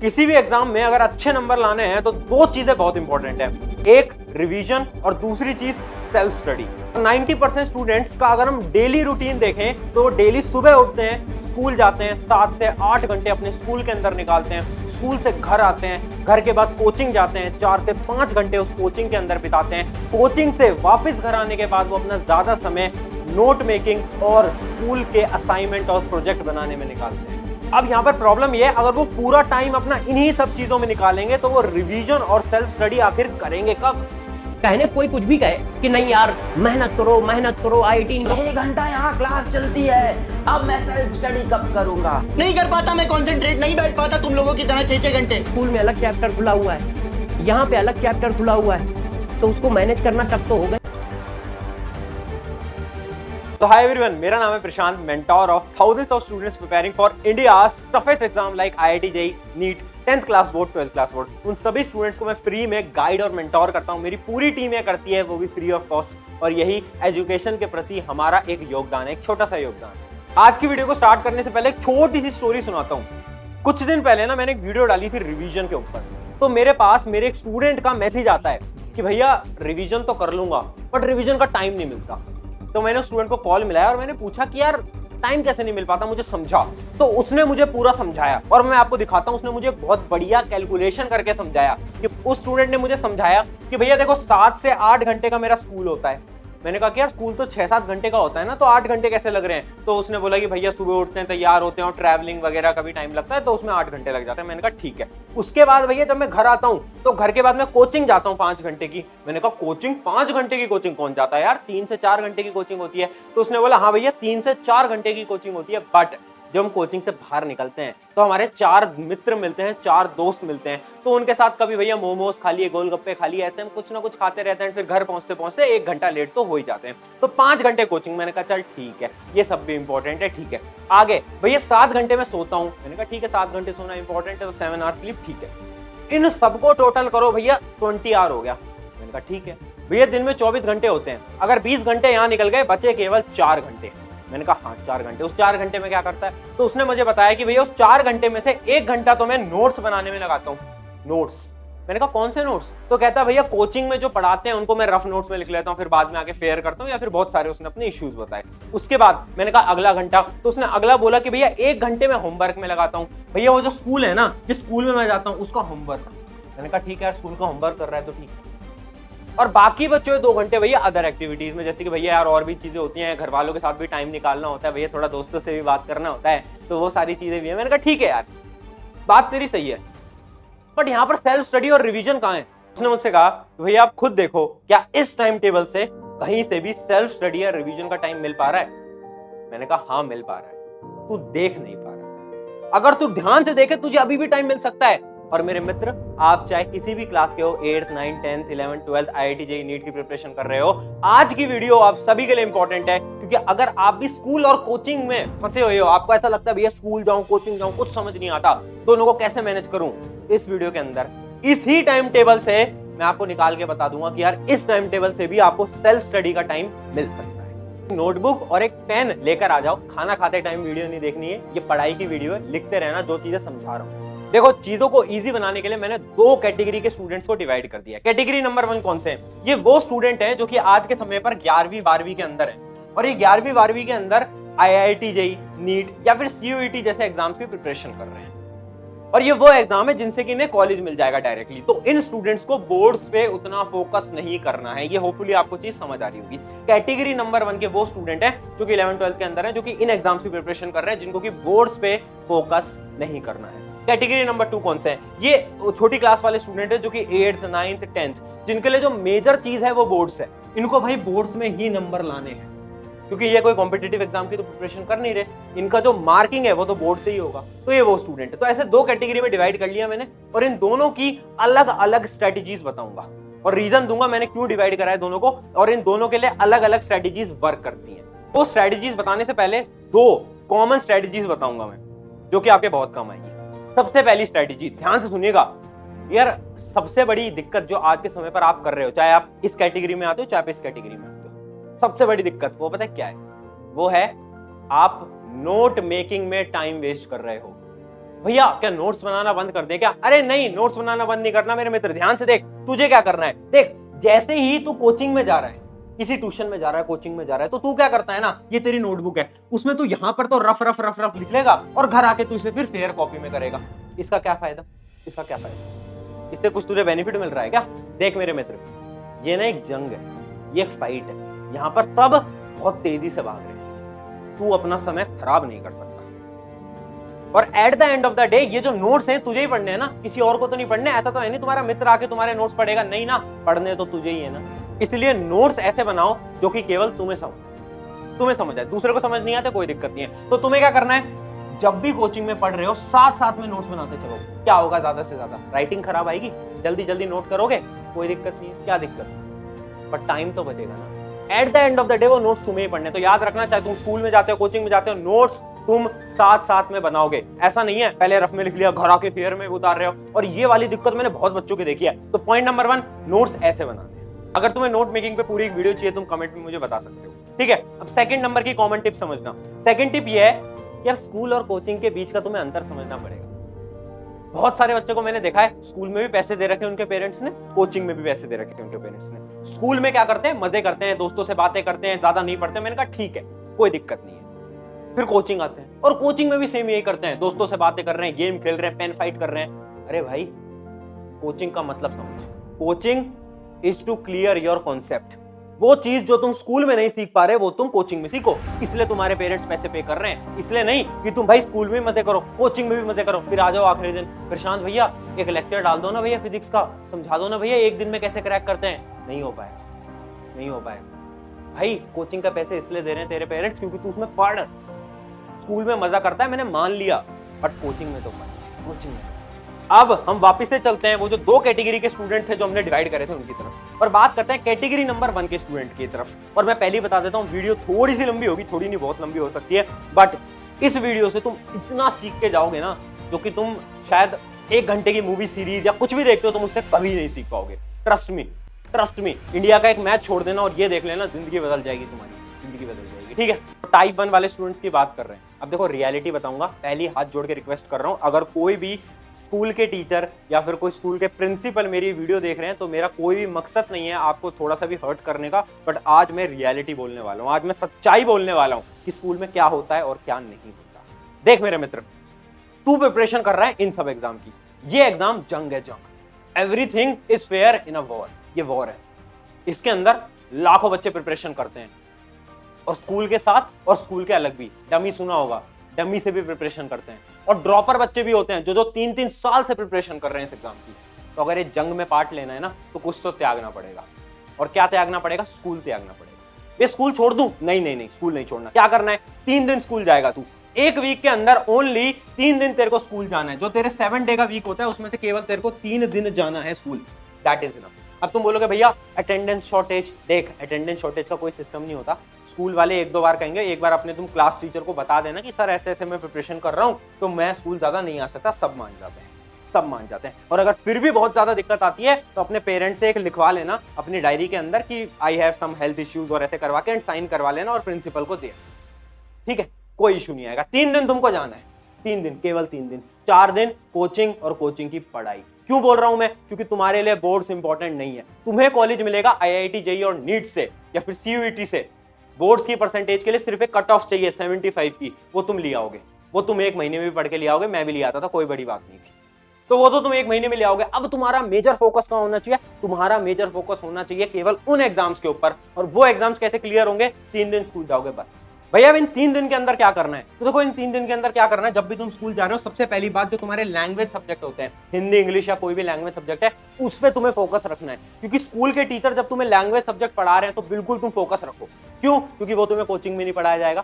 किसी भी एग्जाम में अगर अच्छे नंबर लाने हैं तो दो चीजें बहुत इंपॉर्टेंट है, एक रिवीजन और दूसरी चीज सेल्फ स्टडी। 90% स्टूडेंट्स का अगर हम डेली रूटीन देखें तो डेली सुबह उठते हैं, स्कूल जाते हैं, 7 से 8 घंटे अपने स्कूल के अंदर निकालते हैं, स्कूल से घर आते हैं, घर के बाद कोचिंग जाते हैं, 4 से 5 घंटे उस कोचिंग के अंदर बिताते हैं, कोचिंग से वापस घर आने के बाद वो अपना ज्यादा समय नोट मेकिंग और स्कूल के असाइनमेंट और प्रोजेक्ट बनाने में निकालते हैं। अब यहाँ पर प्रॉब्लम ये है, अगर वो पूरा टाइम अपना इन्हीं सब चीजों में निकालेंगे तो वो रिवीजन और सेल्फ स्टडी आखिर करेंगे कब? कहने कोई कुछ भी कहे कि नहीं यार मेहनत करो आईटी 1 घंटा यहाँ क्लास चलती है, अब मैं सेल्फ स्टडी कब करूंगा? नहीं कर पाता, मैं कंसंट्रेट नहीं बैठ पाता तुम लोगों की तरह 6-6 घंटे। स्कूल में अलग चैप्टर खुला हुआ है, यहाँ पे अलग चैप्टर खुला हुआ है, तो उसको मैनेज करना टफ तो होगा। तो हाय एवरीवन, मेरा नाम है Prashant, mentor of thousands of students preparing for India's toughest exam like IIT JEE, NEET, 10th class board, 12th class board. उन सभी स्टूडेंट्स को मैं फ्री में गाइड और मेंटोर करता हूं। मेरी पूरी टीम ये करती है, वो भी फ्री ऑफ कॉस्ट। और यही एजुकेशन के प्रति हमारा एक योगदान है, एक छोटा सा योगदान। आज की वीडियो को स्टार्ट करने से पहले एक छोटी सी स्टोरी सुनाता हूँ। कुछ दिन पहले ना मैंने एक वीडियो डाली थी रिवीजन के ऊपर, तो मेरे पास मेरे एक स्टूडेंट का मैसेज आता है कि भैया रिवीजन तो कर लूंगा बट रिवीजन का टाइम नहीं मिलता। तो मैंने उस स्टूडेंट को कॉल मिलाया और मैंने पूछा कि यार टाइम कैसे नहीं मिल पाता, मुझे समझा। तो उसने मुझे पूरा समझाया और मैं आपको दिखाता हूं, उसने मुझे बहुत बढ़िया कैलकुलेशन करके समझाया। कि उस स्टूडेंट ने मुझे समझाया कि भैया देखो 7 से 8 घंटे का मेरा स्कूल होता है। मैंने कहा कि यार स्कूल तो 6-7 घंटे का होता है ना, तो 8 घंटे कैसे लग रहे हैं? तो उसने बोला कि भैया सुबह उठते हैं, तैयार होते हैं और ट्रैवलिंग वगैरह का भी टाइम लगता है, तो उसमें 8 घंटे लग जाते हैं। मैंने कहा ठीक है। उसके बाद भैया जब मैं घर आता हूँ तो घर के बाद मैं कोचिंग जाता हूँ 5 घंटे की। मैंने कहा कोचिंग 5 घंटे की कोचिंग कौन जाता है यार, 3 से 4 घंटे की कोचिंग होती है। तो उसने बोला हाँ भैया 3 से 4 घंटे की कोचिंग होती है, बट जब हम कोचिंग से बाहर निकलते हैं तो हमारे 4 मित्र मिलते हैं, 4 दोस्त मिलते हैं, तो उनके साथ कभी भैया मोमोज खा लिए, गोलगप्पे खा लिए, ऐसे हम कुछ ना कुछ खाते रहते हैं। फिर घर पहुंचते पहुंचते 1 घंटा लेट तो हो ही जाते हैं। तो 5 घंटे कोचिंग। मैंने कहा चल ठीक है, ये सब भी इंपॉर्टेंट है, ठीक है। आगे भैया 7 घंटे में सोता हूँ। मैंने कहा ठीक है 7 घंटे सोना इंपॉर्टेंट है, तो 7 आवर्स स्लीप, ठीक है। इन सबको टोटल करो भैया 20 आवर हो गया। मैंने कहा ठीक है भैया, दिन में 24 घंटे होते हैं, अगर 20 घंटे यहाँ निकल गए, बचे केवल 4 घंटे। मैंने कहा हाँ 4 घंटे। उस 4 घंटे में क्या करता है? तो उसने मुझे बताया कि भैया उस 4 घंटे में से 1 घंटा तो मैं नोट्स बनाने में लगाता हूँ। नोट्स। मैंने कहा कौन से नोट्स? तो कहता है भैया कोचिंग में जो पढ़ाते हैं उनको मैं रफ नोट्स में लिख लेता हूँ, फिर बाद में आके फेयर करता हूँ, या फिर बहुत सारे उसने अपने इश्यूज बताए। उसके बाद मैंने कहा अगला घंटा, तो उसने अगला बोला कि भैया 1 घंटे में होमवर्क में लगाता हूँ। भैया वो जो स्कूल है ना, जिस स्कूल में मैं जाता हूँ उसका होमवर्क। मैंने कहा ठीक है यार, स्कूल का होमवर्क कर रहा है तो ठीक है। और बाकी बचे हुए 2 घंटे भैया अदर एक्टिविटीज में, जैसे कि भैया यार और भी चीजें होती हैं, घर वालों के साथ भी टाइम निकालना होता है, भैया थोड़ा दोस्तों से भी बात करना होता है, तो वो सारी चीजें भी है। मैंने कहा ठीक है यार, बात तेरी सही है, बट यहाँ पर सेल्फ स्टडी और रिवीजन कहाँ है? उसने मुझसे कहा भैया आप खुद देखो, क्या इस टाइम टेबल से कहीं से भी सेल्फ स्टडी या रिवीजन का टाइम मिल पा रहा है? मैंने कहा हाँ मिल पा रहा है, तू देख नहीं पा रहा। अगर तू ध्यान से देखे तुझे अभी भी टाइम मिल सकता है। और मेरे मित्र, आप चाहे किसी भी क्लास के हो, 8th 9th 10th 11th 12th IIT JEE NEET की प्रिपरेशन कर रहे हो, आज की वीडियो आप सभी के लिए इंपॉर्टेंट है। क्योंकि अगर आप भी स्कूल और कोचिंग में फंसे हुए हो, आपको ऐसा लगता है भैया स्कूल जाऊं कोचिंग जाऊं कुछ समझ नहीं आता, दोनों को कैसे मैनेज करूं, इस वीडियो के अंदर इस ही टाइम टेबल से मैं आपको निकाल के बता दूंगा कि यार इस टाइम टेबल से भी आपको सेल्फ स्टडी का टाइम मिल सकता है। नोटबुक और एक पेन लेकर आ जाओ। खाना खाते टाइम वीडियो नहीं देखनी है, ये पढ़ाई की वीडियो है, लिखते रहना जो चीजें समझा रहा हूं। देखो चीजों को इजी बनाने के लिए मैंने 2 कैटेगरी के स्टूडेंट्स को डिवाइड कर दिया। कैटेगरी नंबर 1 कौन से हैं? ये वो स्टूडेंट हैं जो कि आज के समय पर 11वीं 12वीं के अंदर है, और ये 11वीं 12वीं के अंदर आईआईटी जेईई, नीट या फिर सीयूईटी जैसे एग्जाम्स की प्रिपरेशन कर रहे हैं, और ये वो एग्जाम है जिनसे कि इन्हें कॉलेज मिल जाएगा डायरेक्टली। तो इन स्टूडेंट्स को बोर्ड्स पे उतना फोकस नहीं करना है, ये होपफुली आपको चीज समझ आ रही होगी। कैटेगरी नंबर 1 के वो स्टूडेंट हैं जो कि 11th 12th के अंदर हैं, जो कि इन एग्जाम्स की प्रिपरेशन कर रहे हैं, जिनको कि बोर्ड्स पे फोकस नहीं करना है। कैटेगरी नंबर 2 कौन से हैं? ये छोटी क्लास वाले स्टूडेंट है जो कि 8th 9th 10th, जिनके लिए जो मेजर चीज है वो बोर्ड्स है। इनको भाई बोर्ड्स में ही नंबर लाने हैं, क्योंकि ये कोई कॉम्पिटिटिव एग्जाम की तो प्रिपरेशन कर नहीं रहे, इनका जो मार्किंग है वो तो बोर्ड से ही होगा। तो ये वो स्टूडेंट है। तो ऐसे 2 कैटेगरी में डिवाइड कर लिया मैंने, और इन दोनों की अलग अलग स्ट्रेटेजीज बताऊंगा और रीजन दूंगा मैंने क्यों डिवाइड करा है दोनों को, और इन दोनों के लिए अलग अलग स्ट्रेटेजीज वर्क करती हैं। वो स्ट्रेटेजीज बताने से पहले 2 कॉमन स्ट्रेटेजीज बताऊंगा मैं, जो कि आपके बहुत काम आएगी। सबसे पहली स्ट्रेटेजी, ध्यान से सुनिएगा यार, सबसे बड़ी दिक्कत जो आज के समय पर आप कर रहे हो, चाहे आप इस कैटेगरी में आते हो चाहे आप इस कैटेगरी में आते हो, सबसे बड़ी दिक्कत वो पता है क्या है? वो है आप नोट मेकिंग में टाइम वेस्ट कर रहे हो। भैया क्या नोट्स बनाना बंद कर दे क्या? अरे नहीं, नोट्स बनाना बंद नहीं करना मेरे मित्र, ध्यान से देख, तुझे क्या करना है। देख, जैसे ही तू कोचिंग में जा रहा है, किसी ट्यूशन में जा रहा है, कोचिंग में जा रहा है, तो तू क्या करता है ना, ये तेरी नोटबुक है, उसमें तू यहाँ पर तो रफ रफ रफ रफ लिख लेगा और घर आके तू इसे फिर फेयर कॉपी में करेगा। इसका क्या फायदा? इसका क्या फायदा? इससे कुछ तुझे बेनिफिट मिल रहा है क्या? देख मेरे मित्र, ये ना एक जंग है, ये एक फाइट है, यहाँ पर सब बहुत तेजी से भाग रहे हैं, तू अपना समय खराब नहीं कर सकता। और at the end of the day ये जो नोट्स हैं तुझे ही पढ़ने हैं ना, किसी और को तो नहीं पढ़ने। ऐसा तो है नहीं तुम्हारा मित्र आके तुम्हारे नोट्स पढ़ेगा, नहीं ना, पढ़ने तो तुझे ही है ना। इसलिए नोट्स ऐसे बनाओ जो कि केवल तुम्हें समझ आए, दूसरे को समझ नहीं आते कोई दिक्कत नहीं है। तो तुम्हें क्या करना है, जब भी कोचिंग में पढ़ रहे हो साथ साथ में नोट्स बनाते चलो। क्या होगा, ज्यादा से ज्यादा राइटिंग खराब आएगी, जल्दी जल्दी नोट करोगे, कोई दिक्कत नहीं है, क्या दिक्कत, पर टाइम तो बचेगा ना। At the end of the day वो नोट्स तुम्हें ही पढ़ने। तो याद रखना, चाहे तुम स्कूल में जाते हो, कोचिंग में जाते हो, नोट्स तुम साथ साथ में बनाओगे। ऐसा नहीं है पहले रफ में लिख लिया, घर आके फेयर में उतार रहे हो। और ये वाली दिक्कत मैंने बहुत बच्चों की देखी है। तो पॉइंट नंबर 1, नोट्स ऐसे बनाते हैं। अगर तुम्हें नोट मेकिंग पे पूरी एक वीडियो चाहिए तुम कमेंट में मुझे बता सकते हो, ठीक है। अब सेकंड नंबर की कॉमन टिप समझना। सेकंड टिप ये है कि यार स्कूल और कोचिंग के बीच का तुम्हें अंतर समझना पड़ेगा। बहुत सारे बच्चों को मैंने देखा है, स्कूल में भी पैसे दे रखे हैं उनके पेरेंट्स ने, कोचिंग में भी पैसे दे रखे हैं उनके पेरेंट्स ने। स्कूल में क्या करते हैं, मजे करते हैं, दोस्तों से बातें करते हैं, ज्यादा नहीं पढ़ते। मैंने कहा ठीक है, कोई दिक्कत नहीं है। फिर कोचिंग आते हैं और कोचिंग में भी सेम यही करते हैं, दोस्तों से बातें कर रहे हैं, गेम खेल रहे हैं, पेन फाइट कर रहे हैं। अरे भाई, कोचिंग का मतलब समझ। Coaching is to clear your concept. वो चीज जो तुम स्कूल में नहीं सीख पा रहे वो तुम कोचिंग में सीखो। इसलिए तुम्हारे पेरेंट्स पैसे पे कर रहे हैं, इसलिए नहीं कि तुम भाई स्कूल में मजे करो, कोचिंग में भी मजे करो, फिर आ जाओ आखिरी दिन, प्रशांत भैया एक लेक्चर डाल दो ना भैया फिजिक्स का, समझा दो ना भैया एक दिन में कैसे क्रैक करते हैं। नहीं हो पाएगा, नहीं हो पाएगा भाई। कोचिंग का पैसे इसलिए दे रहे हैं तेरे पेरेंट्स क्योंकि तू उसमें पढ़। स्कूल में मजा करता है, मैंने मान लिया, बट कोचिंग में तो पढ़, कोचिंग में। अब हम वापस से चलते हैं वो जो 2 कैटेगरी के स्टूडेंट थे जो हमने डिवाइड करे थे उनकी तरफ, और बात करते हैं कैटेगरी नंबर 1 के स्टूडेंट की तरफ। और मैं पहले ही बता देता हूँ, वीडियो थोड़ी सी लंबी होगी, थोड़ी नहीं बहुत लंबी हो सकती है, बट इस वीडियो से तुम इतना सीख के जाओगे ना जो कि तुम शायद 1 घंटे की मूवी सीरीज या कुछ भी देखते हो तुम उससे कभी नहीं सीख पाओगे। Trust me. इंडिया का एक मैच छोड़ देना और ये देख लेना, जिंदगी बदल जाएगी, तुम्हारी जिंदगी बदल जाएगी, ठीक है। टाइप 1 वाले स्टूडेंट्स की बात कर रहे हैं। अब देखो, रियलिटी बताऊंगा, पहली हाथ जोड़ के रिक्वेस्ट कर रहा हूं, अगर कोई भी स्कूल के टीचर या फिर कोई स्कूल के प्रिंसिपल मेरी वीडियो देख रहे हैं तो मेरा कोई भी मकसद नहीं है आपको थोड़ा सा भी हर्ट करने का, बट आज मैं रियलिटी बोलने वाला हूं, आज मैं सच्चाई बोलने वाला हूं कि स्कूल में क्या होता है और क्या नहीं होता। देख मेरे मित्र, तू प्रिपरेशन कर रहा है इन सब एग्जाम की, ये एग्जाम जंग है, जंग। Everything is fair in a war, ये वॉर है। इसके अंदर लाखों बच्चे प्रिपरेशन करते हैं, और स्कूल के साथ और स्कूल के अलग भी। डमी सुना होगा, डमी से भी प्रिपरेशन करते हैं, और ड्रॉपर बच्चे भी होते हैं जो 3-3 साल से प्रिपरेशन कर रहे हैं इस एग्जाम की। तो अगर ये जंग में पार्ट लेना है ना तो कुछ तो त्यागना पड़ेगा। और क्या त्यागना पड़ेगा? स्कूल त्यागना पड़ेगा। ये स्कूल छोड़ दूं? नहीं, स्कूल नहीं छोड़ना। क्या करना है? 3 दिन स्कूल जाएगा तू, 1 वीक के अंदर ओनली 3 दिन तेरे को स्कूल जाना है। जो तेरे 7 डे का वीक होता है उसमें से केवल तेरे को 3 दिन जाना है स्कूल, दैट इज इनफ। अब तुम बोलोगे भैया अटेंडेंस शॉर्टेज, देख अटेंडेंस शॉर्टेज का कोई सिस्टम नहीं होता। स्कूल वाले 1-2 बार कहेंगे, एक बार अपने तुम क्लास टीचर को बता देना कि सर ऐसे ऐसे मैं प्रिपरेशन कर रहा हूँ तो मैं स्कूल ज्यादा नहीं आ सकता, सब मान जाते हैं, सब मान जाते हैं। और अगर फिर भी बहुत ज्यादा दिक्कत आती है तो अपने पेरेंट्स से एक लिखवा लेना अपनी डायरी के अंदर कि I have some health issues, और ऐसे करवा के एंड साइन करवा लेना और प्रिंसिपल को दे, ठीक है, कोई इशू नहीं आएगा। 3 दिन तुमको जाना है, 3 दिन, केवल 3 दिन। 4 दिन कोचिंग और कोचिंग की पढ़ाई। क्यों बोल रहा हूं मैं? क्योंकि तुम्हारे लिए बोर्ड्स इंपॉर्टेंट नहीं है। तुम्हें कॉलेज मिलेगा IIT JEE और नीट से या फिर CUET से। बोर्ड्स की परसेंटेज के लिए सिर्फ एक कट ऑफ चाहिए 75 की, वो तुम ले आओगे। वो तुम 1 महीने में भी पढ़ के ले आओगे, मैं भी ले आता था, कोई बड़ी बात नहीं थी। तो वो तो तुम 1 महीने में ले आओगे। अब तुम्हारा मेजर फोकस कहाँ होना चाहिए? तुम्हारा मेजर फोकस होना चाहिए केवल उन एग्जाम्स के ऊपर। और वो एग्जाम्स कैसे क्लियर होंगे? 3 दिन स्कूल जाओगे बस। भैया अब इन 3 दिन के अंदर क्या करना है? तो देखो इन 3 दिन के अंदर क्या करना है, जब भी तुम स्कूल जा रहे हो सबसे पहली बात जो तुम्हारे लैंग्वेज सब्जेक्ट होते हैं, हिंदी इंग्लिश या कोई भी लैंग्वेज सब्जेक्ट है, उस पर तुम्हें फोकस रखना है। क्योंकि स्कूल के टीचर जब तुम्हें लैंग्वेज सब्जेक्ट पढ़ा रहे हैं तो बिल्कुल तुम फोकस रखो। क्यों? क्योंकि वो तुम्हें कोचिंग में नहीं पढ़ाया जाएगा,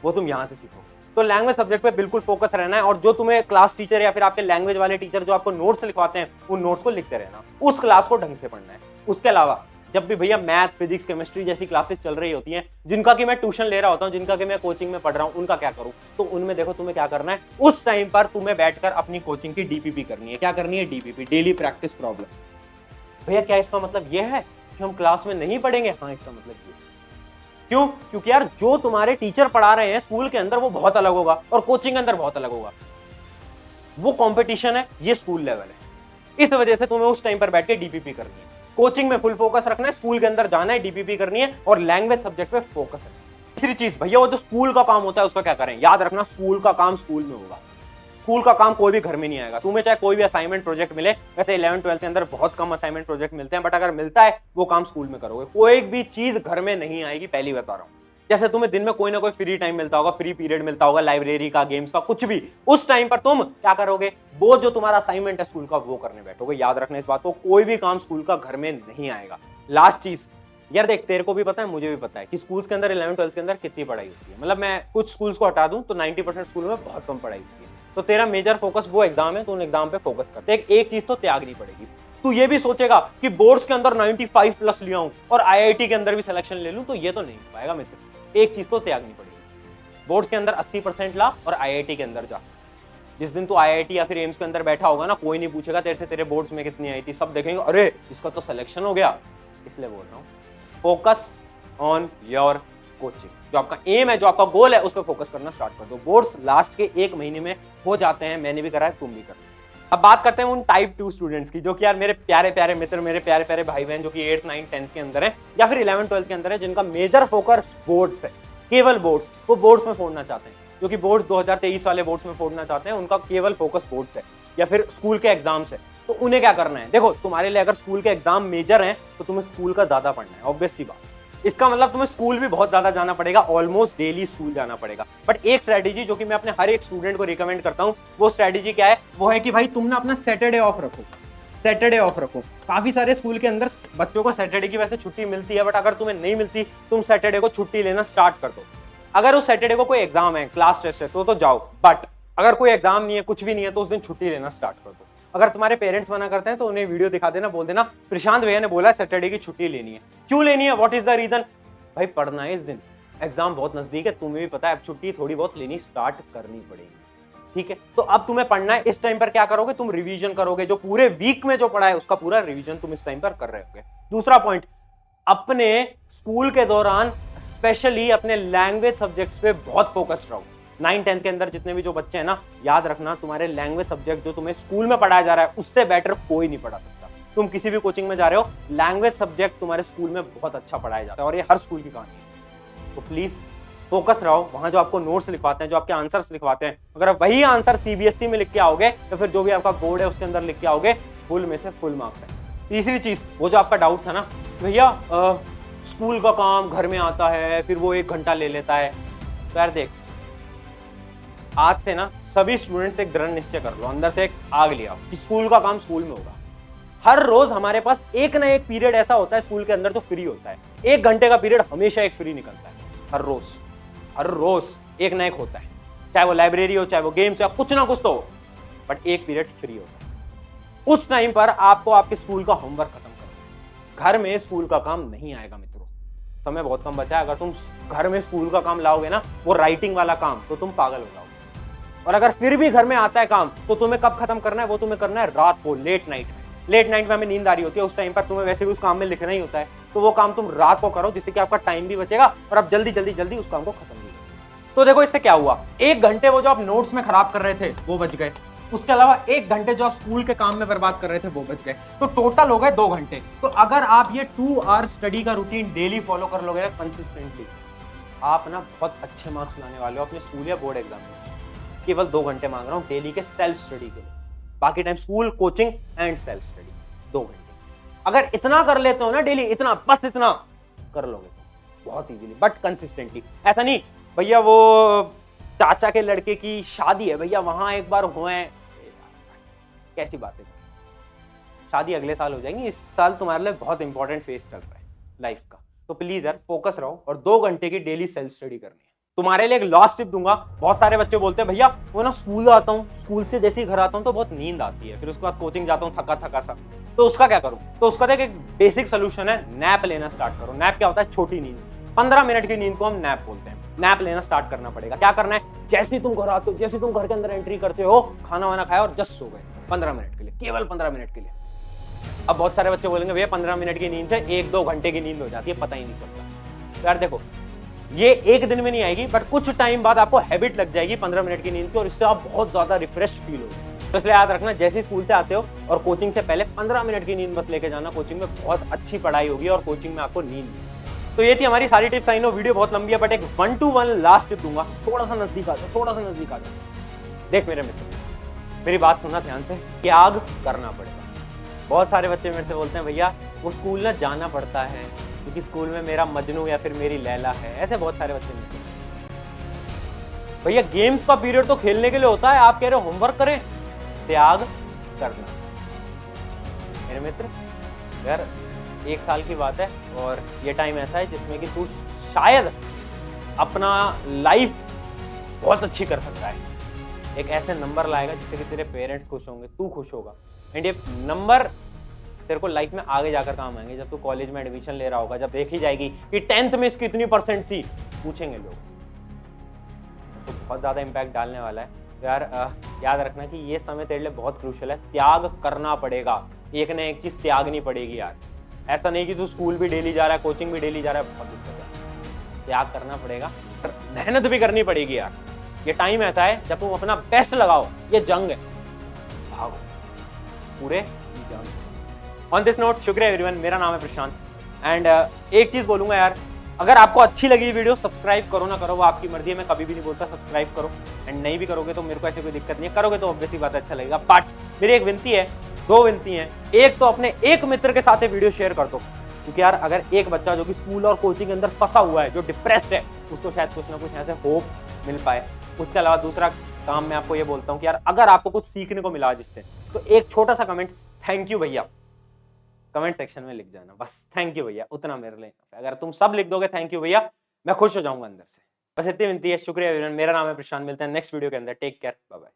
वो तुम यहाँ से सीखो। तो लैंग्वेज सब्जेक्ट पे बिल्कुल फोकस रहना है। और जो तुम्हें क्लास टीचर या फिर आपके लैंग्वेज वाले टीचर जो आपको नोट्स लिखवाते हैं उन नोट्स को लिखते रहना, उस क्लास को ढंग से पढ़ना है। उसके अलावा जब भी भैया मैथ, फिजिक्स, केमिस्ट्री जैसी क्लासेस चल रही होती हैं, जिनका कि मैं ट्यूशन ले रहा होता हूँ, जिनका कि मैं कोचिंग में पढ़ रहा हूँ, उनका क्या करूँ? तो उनमें देखो तुम्हें क्या करना है, उस टाइम पर तुम्हें बैठकर अपनी कोचिंग की DPP करनी है। क्या करनी है? DPP, daily practice problem. भैया क्या इसका मतलब यह है कि हम क्लास में नहीं पढ़ेंगे? हाँ, इसका मतलब ये। क्यों? क्योंकि यार जो तुम्हारे टीचर पढ़ा रहे हैं स्कूल के अंदर वो बहुत अलग होगा और कोचिंग के अंदर बहुत अलग होगा। वो कंपटीशन है, ये स्कूल लेवल है। इस वजह से तुम्हें उस टाइम पर बैठ के डीपीपी करनी है, कोचिंग में फुल फोकस रखना है, स्कूल के अंदर जाना है, डीपीपी करनी है और लैंग्वेज सब्जेक्ट पे फोकस है। तीसरी चीज भैया, वो जो स्कूल का काम होता है उसका क्या करें, याद रखना स्कूल का काम स्कूल में होगा, स्कूल का काम कोई भी घर में नहीं आएगा। तुम्हें चाहे कोई भी असाइनमेंट प्रोजेक्ट मिले, वैसे 11-12 के अंदर बहुत कम असाइनमेंट प्रोजेक्ट मिलते हैं, बट अगर मिलता है वो काम स्कूल में करोगे, कोई भी चीज घर में नहीं आएगी, पहली बता रहा हूं। जैसे तुम्हें दिन में कोई ना कोई फ्री टाइम मिलता होगा, फ्री पीरियड मिलता होगा, लाइब्रेरी का, गेम्स का, कुछ भी, उस टाइम पर तुम क्या करोगे, वो जो तुम्हारा असाइनमेंट है स्कूल का वो करने बैठोगे। याद रखना इस बात को, कोई भी काम स्कूल का घर में नहीं आएगा। लास्ट चीज यार देख, तेरे को भी पता है, मुझे भी पता है कि स्कूल्स के अंदर 11-12 के अंदर कितनी पढ़ाई होती है। मतलब मैं कुछ स्कूल्स को हटा दूं तो 90% स्कूल में बहुत कम पढ़ाई होती है। तो तेरा मेजर फोकस वो एग्जाम है, तो उन एग्जाम पे फोकस करते। एक चीज तो त्यागनी पड़ेगी, तू ये भी सोचेगा कि बोर्ड्स के अंदर 95+ लिया हूं और आईआईटी के अंदर भी सिलेक्शन ले लूं, तो ये तो नहीं हो पाएगा मित्र। एक चीज तो त्यागनी पड़ेगी, बोर्ड्स के अंदर 80% ला और आईआईटी के अंदर जा। जिस दिन तू आईआईटी या फिर एम्स के अंदर बैठा होगा ना, कोई नहीं पूछेगा तेरे से तेरे बोर्ड्स में कितनी आई थी, सब देखेंगे अरे इसका तो सिलेक्शन हो गया। इसलिए बोल रहा हूँ, फोकस ऑन योर कोचिंग। जो आपका एम है, जो आपका गोल है, उस पर फोकस करना स्टार्ट कर दो। बोर्ड्स लास्ट के 1 महीने में हो जाते हैं, मैंने भी करा है, तुम भी कर। अब बात करते हैं उन टाइप 2 स्टूडेंट्स की, जो कि यार मेरे प्यारे प्यारे मित्र, मेरे प्यारे प्यारे भाई बहन, जो कि 8th 9th 10th के अंदर है या फिर 11-12 के अंदर है, जिनका मेजर फोकस बोर्ड्स है, केवल बोर्ड्स। वो बोर्ड्स में फोड़ना चाहते हैं, जो कि बोर्ड्स 2023 वाले बोर्ड्स में फोड़ना चाहते हैं, उनका केवल फोकस बोर्ड्स है या फिर स्कूल के एग्जाम्स है। तो उन्हें क्या करना है, देखो तुम्हारे लिए अगर स्कूल के एग्जाम मेजर हैं तो तुम्हें स्कूल का ज्यादा पढ़ना है, ऑब्वियस सी बात। इसका मतलब तुम्हें स्कूल भी बहुत ज्यादा जाना पड़ेगा, ऑलमोस्ट डेली स्कूल जाना पड़ेगा। बट एक स्ट्रेटेजी जो कि मैं अपने हर एक स्टूडेंट को रिकमेंड करता हूं, वो स्ट्रेटेजी क्या है, वो है कि भाई तुम ना अपना सैटरडे ऑफ रखो, सैटरडे ऑफ रखो। काफी सारे स्कूल के अंदर बच्चों को सैटरडे की वैसे छुट्टी मिलती है, बट अगर तुम्हें नहीं मिलती, तुम सैटरडे को छुट्टी लेना स्टार्ट कर दो। अगर उस सैटरडे को कोई एग्जाम है, क्लास टेस्ट है, तो जाओ, बट अगर कोई एग्जाम नहीं है, कुछ भी नहीं है, तो उस दिन छुट्टी लेना स्टार्ट कर दो। अगर तुम्हारे पेरेंट्स मना करते हैं तो उन्हें वीडियो दिखा देना, बोल देना प्रशांत भैया ने बोला सैटरडे की छुट्टी लेनी है। क्यों लेनी है, व्हाट इज द रीजन? भाई पढ़ना है इस दिन, एग्जाम बहुत नजदीक है, तुम्हें भी पता है, अब छुट्टी थोड़ी बहुत लेनी स्टार्ट करनी पड़ेगी, ठीक है। तो अब तुम्हें पढ़ना है, इस टाइम पर क्या करोगे, तुम रिवीजन करोगे, जो पूरे वीक में जो पढ़ा है उसका पूरा रिवीजन तुम इस टाइम पर कर रहे होगे। दूसरा पॉइंट, अपने स्कूल के दौरान स्पेशली अपने लैंग्वेज सब्जेक्ट्स पे बहुत फोकस्ड रहो। 9th-10th के अंदर जितने भी जो बच्चे हैं ना, याद रखना तुम्हारे लैंग्वेज सब्जेक्ट जो तुम्हें स्कूल में पढ़ाया जा रहा है, उससे बेटर कोई नहीं पढ़ा सकता। तुम किसी भी कोचिंग में जा रहे हो, लैंग्वेज सब्जेक्ट तुम्हारे स्कूल में बहुत अच्छा पढ़ाया जाता है, और ये हर स्कूल की कहानी है। तो प्लीज फोकस रहो, वहां जो आपको नोट्स लिखवाते हैं, जो आपके आंसर्स लिखवाते हैं, अगर वही आंसर सीबीएसई में लिख के आओगे या फिर जो भी आपका बोर्ड है उसके अंदर लिख के आओगे, फुल में से फुल मार्क्स है। तीसरी चीज, वो जो आपका डाउट था ना भैया स्कूल का काम घर में आता है, फिर वो 1 घंटा ले लेता है, तो यार देख, आज से ना सभी स्टूडेंट्स एक दृढ़ निश्चय कर लो, अंदर से एक आग लिया कि स्कूल का काम स्कूल में होगा। हर रोज हमारे पास एक ना एक पीरियड ऐसा होता है स्कूल के अंदर जो फ्री होता है। 1 घंटे का पीरियड हमेशा एक फ्री निकलता है, हर रोज एक ना एक होता है, चाहे वो लाइब्रेरी हो, चाहे वो गेम्स हो, कुछ ना कुछ तो हो, बट एक पीरियड फ्री होता है। उस टाइम पर आपको आपके स्कूल का होमवर्क खत्म करना है। घर में स्कूल का काम नहीं आएगा मित्रों, समय बहुत कम बचा है। अगर तुम घर में स्कूल का काम लाओगे ना, वो राइटिंग वाला काम, तो तुम पागल हो जाओगे। और अगर फिर भी घर में आता है काम, तो तुम्हें कब खत्म करना है, वो तुम्हें करना है रात को, लेट नाइट में हमें नींद आ रही होती है, उस टाइम पर तुम्हें वैसे भी उस काम में लिखना ही होता है, तो वो काम तुम रात को करो, जिससे कि आपका टाइम भी बचेगा और आप जल्दी उस काम को खत्म भी करो। तो देखो इससे क्या हुआ, 1 घंटे वो जो आप नोट्स में खराब कर रहे थे वो बच गए, उसके अलावा 1 घंटे जो आप स्कूल के काम में बर्बाद कर रहे थे वो बच गए, तो टोटल हो गए 2 घंटे। तो अगर आप ये 2 आवर स्टडी का रूटीन डेली फॉलो कर लोगे कंसिस्टेंटली, आप ना बहुत अच्छे मार्क्स लाने वाले हो अपने स्कूल या बोर्ड एग्जाम में। केवल 2 घंटे मांग रहा हूँ डेली के सेल्फ स्टडी के लिए, बाकी time school, coaching and self study, 2 घंटे। अगर इतना कर लेते हो ना डेली, इतना बस इतना कर लोगे तो बहुत इजीली, बट कंसिस्टेंटली। ऐसा नहीं भैया वो चाचा के लड़के की शादी है भैया, वहां एक बार हुए, कैसी बात है, शादी अगले साल हो जाएंगी, इस साल तुम्हारे लिए बहुत इंपॉर्टेंट फेज चल रहा है लाइफ का। तो प्लीज यार फोकस रहो और 2 घंटे की डेली सेल्फ स्टडी करनी है। तुम्हारे लिए एक लास्ट टिप दूंगा, बहुत सारे बच्चे बोलते हैं भैया वो ना स्कूल आता हूँ, स्कूल से जैसे ही घर आता हूँ तो बहुत नींद आती है, फिर उसके बाद कोचिंग जाता हूँ थका सा, तो उसका क्या करूँ? तो उसका देख एक बेसिक सोल्यूशन है, नैप लेना स्टार्ट करो। नैप क्या होता है? छोटी नींद, 15 मिनट की नींद को हम नैप बोलते हैं। नैप लेना स्टार्ट करना पड़ेगा। क्या करना है, जैसे तुम घर आते हो, जैसे तुम घर के अंदर एंट्री करते हो, खाना वाना खाया और जस्ट सो गए 15 मिनट के लिए, केवल 15 मिनट के लिए। अब बहुत सारे बच्चे बोलेंगे भैया 15 मिनट की नींद से 1-2 घंटे की नींद हो जाती है, पता ही नहीं चलता। तो यार देखो, ये एक दिन में नहीं आएगी, बट कुछ टाइम बाद आपको हैबिट लग जाएगी 15 मिनट की नींद की, और इससे आप बहुत ज्यादा रिफ्रेश फील होगे। तो इसलिए याद रखना, जैसे ही स्कूल से आते हो और कोचिंग से पहले 15 मिनट की नींद बस लेके जाना। कोचिंग में बहुत अच्छी पढ़ाई होगी और कोचिंग में आपको नींद नहीं। तो ये थी हमारी सारी टिप्स। आई नो वीडियो बहुत लंबी है, बट एक 1 to 1 लास्ट टिप दूंगा। थोड़ा सा नजदीक आ जाओ, थोड़ा सा नजदीक आ जाओ। देख मेरे मित्र, मेरी बात सुनना ध्यान से, त्याग करना पड़ेगा। बहुत सारे बच्चे मेरे से बोलते हैं भैया वो स्कूल ना जाना पड़ता है क्योंकि स्कूल में मेरा मजनू या फिर मेरी लैला है। ऐसे बहुत सारे बच्चे मिलते हैं। भैया गेम्स का पीरियड तो खेलने के लिए होता है, आप कह रहे हो होमवर्क करें। त्याग करना मेरे मित्र, यार 1 साल की बात है और ये टाइम ऐसा है जिसमें कि तू शायद अपना लाइफ बहुत अच्छी कर सकता है। एक ऐसे नंबर लाएगा जिससे कि तेरे पेरेंट्स खुश होंगे, तू खुश होगा, एंड ये नंबर तेरे को लाइफ में आगे जाकर काम आएंगे। जब तू कॉलेज में एडमिशन ले रहा होगा, जब देखी जाएगी कि 10th में इसकी इतनी परसेंट थी, पूछेंगे लोग, तो बहुत ज्यादा इम्पैक्ट डालने वाला है। तो यार याद रखना कि ये समय तेरे लिए बहुत क्रूशियल है। त्याग करना पड़ेगा, एक ना एक चीज त्यागनी पड़ेगी यार। ऐसा नहीं कि तू स्कूल भी डेली जा रहा है, कोचिंग भी डेली जा रहा है, बहुत दिक्कत है। त्याग करना पड़ेगा, मेहनत भी करनी पड़ेगी यार। ये टाइम ऐसा है जब तुम अपना बेस्ट लगाओ। ये जंग है, भागो पूरे जंग। ऑन दिस नोट, शुक्रिया एवरीवन। मेरा नाम है प्रशांत, एंड एक चीज बोलूंगा यार, अगर आपको अच्छी लगी वीडियो, सब्सक्राइब करो ना करो वो आपकी मर्जी है। मैं कभी भी नहीं बोलता सब्सक्राइब करो, एंड नहीं भी करोगे तो मेरे को ऐसी कोई दिक्कत नहीं है। करोगे तो ऑब्वियसली बात अच्छा लगेगा। बट मेरी एक विनती है, 2 विनती है। एक तो अपने एक मित्र के साथ ये वीडियो शेयर कर दो, क्योंकि यार अगर एक बच्चा जो कि स्कूल और कोचिंग के अंदर फंसा हुआ है, जो डिप्रेस्ड है, उसको शायद कुछ ना कुछ यहाँ से होप मिल पाए। उसके अलावा दूसरा काम मैं आपको ये बोलता हूँ कि यार अगर आपको कुछ सीखने को मिला जिससे, तो एक छोटा सा कमेंट, थैंक यू भैया, कमेंट सेक्शन में लिख जाना। बस थैंक यू भैया, उतना मेरे लिए। अगर तुम सब लिख दोगे थैंक यू भैया, मैं खुश हो जाऊंगा अंदर से। बस इतनी विनती है। शुक्रिया एवरीवन। मेरा नाम है प्रशांत। मिलते हैं नेक्स्ट वीडियो के अंदर। Take care, bye bye.